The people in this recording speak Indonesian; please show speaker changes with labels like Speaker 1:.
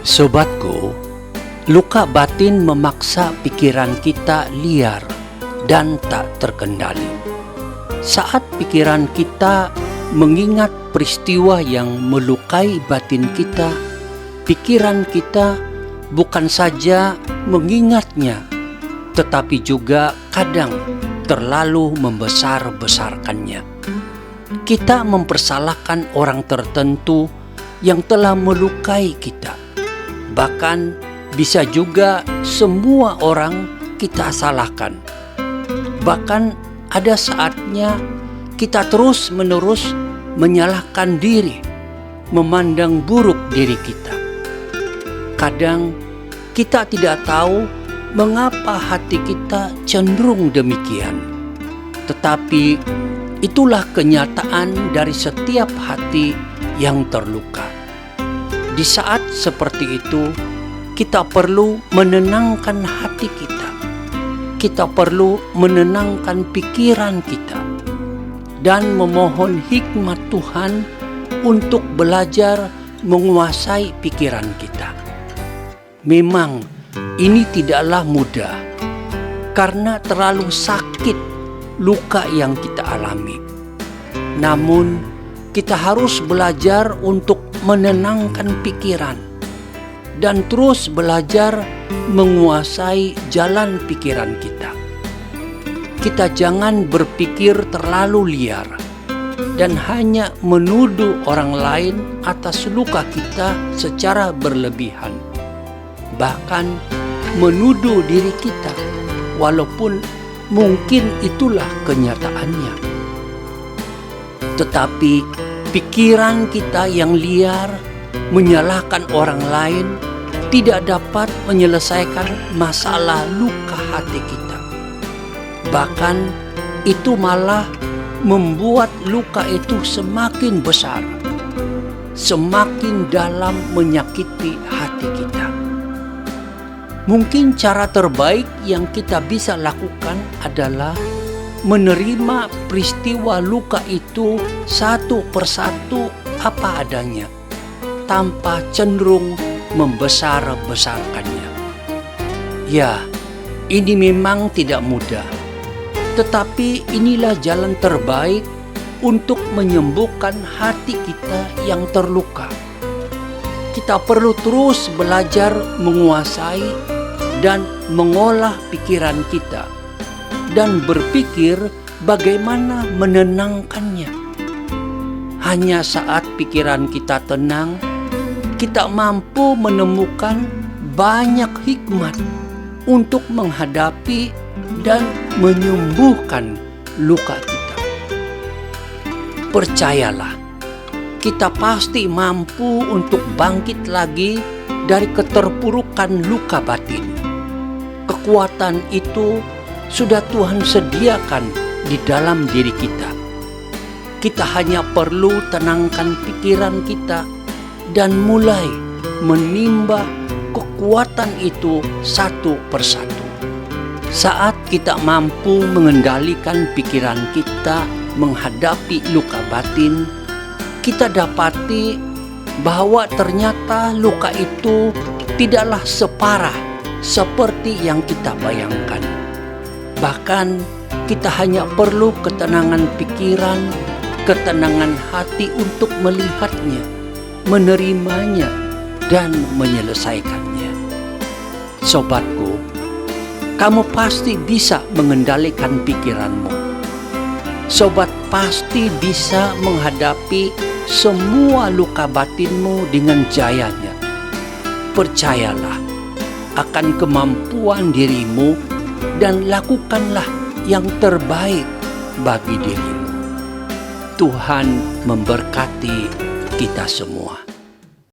Speaker 1: Sobatku, luka batin memaksa pikiran kita liar dan tak terkendali. Saat pikiran kita mengingat peristiwa yang melukai batin kita, pikiran kita bukan saja mengingatnya, tetapi juga kadang terlalu membesar-besarkannya. Kita mempersalahkan orang tertentu yang telah melukai kita. Bahkan bisa juga semua orang kita salahkan. Bahkan ada saatnya kita terus-menerus menyalahkan diri, memandang buruk diri kita. Kadang kita tidak tahu mengapa hati kita cenderung demikian. Tetapi itulah kenyataan dari setiap hati yang terluka. Di saat seperti itu, kita perlu menenangkan hati kita. Kita perlu menenangkan pikiran kita dan memohon hikmat Tuhan untuk belajar menguasai pikiran kita. Memang ini tidaklah mudah karena terlalu sakit luka yang kita alami. Namun, kita harus belajar untuk menenangkan pikiran dan terus belajar menguasai jalan pikiran kita. Kita jangan berpikir terlalu liar dan hanya menuduh orang lain atas luka kita secara berlebihan. Bahkan menuduh diri kita walaupun mungkin itulah kenyataannya. Tetapi pikiran kita yang liar menyalahkan orang lain tidak dapat menyelesaikan masalah luka hati kita. Bahkan itu malah membuat luka itu semakin besar, semakin dalam menyakiti hati kita. Mungkin cara terbaik yang kita bisa lakukan adalah menerima peristiwa luka itu satu persatu apa adanya, tanpa cenderung membesar-besarkannya. Ya, ini memang tidak mudah, tetapi inilah jalan terbaik untuk menyembuhkan hati kita yang terluka. Kita perlu terus belajar menguasai dan mengolah pikiran kita dan berpikir bagaimana menenangkannya. Hanya saat pikiran kita tenang, kita mampu menemukan banyak hikmat untuk menghadapi dan menyembuhkan luka kita. Percayalah, kita pasti mampu untuk bangkit lagi dari keterpurukan luka batin. Kekuatan itu sudah Tuhan sediakan di dalam diri kita. Kita hanya perlu tenangkan pikiran kita dan mulai menimba kekuatan itu satu persatu. Saat kita mampu mengendalikan pikiran kita menghadapi luka batin, kita dapati bahwa ternyata luka itu tidaklah separah seperti yang kita bayangkan. Bahkan kita hanya perlu ketenangan pikiran, ketenangan hati untuk melihatnya, menerimanya, dan menyelesaikannya. Sobatku, kamu pasti bisa mengendalikan pikiranmu. Sobat pasti bisa menghadapi semua luka batinmu dengan jayanya. Percayalah akan kemampuan dirimu dan lakukanlah yang terbaik bagi dirimu. Tuhan memberkati kita semua.